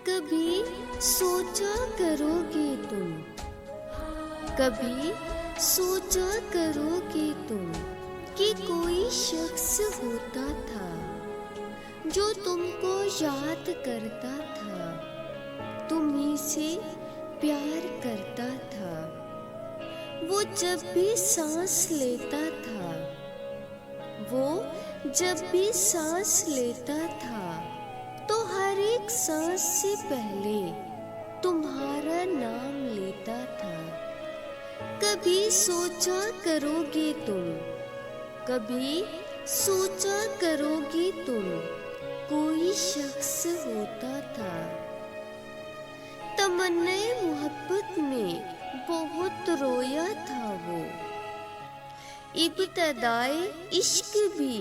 कभी सोचा करोगे तुम, कभी सोचा करोगे तुम कि कोई शख्स होता था जो तुमको याद करता था, तुम्ही से प्यार करता था। वो जब भी सांस लेता था, वो जब भी सांस लेता था, तो हर एक सांस से पहले तुम्हारा नाम लेता था। कभी सोचा करोगे तुम, कभी सोचा करोगे तुम, कोई शख्स होता था। तमन्नाए मोहब्बत में बहुत रोया था वो, इब्तिदाए इश्क भी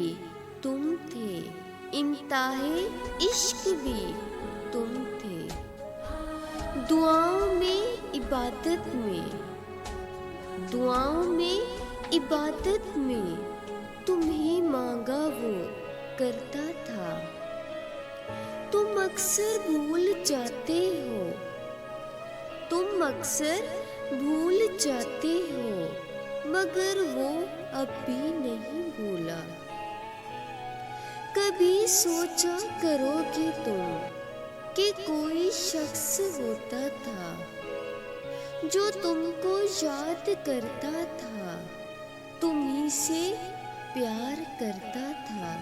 तुम थे, इंतहाए इश्क भी तुम थे। दुआओं में इबादत में, दुआओं में इबादत में तुम्हें मांगा वो करता था। तुम अक्सर भूल जाते हो, तुम अक्सर भूल जाते हो, मगर वो अब भी नहीं भूला। कभी सोचा करोगे तुम कि कोई शख्स होता था जो तुमको याद करता था, तुम्ही से प्यार करता था।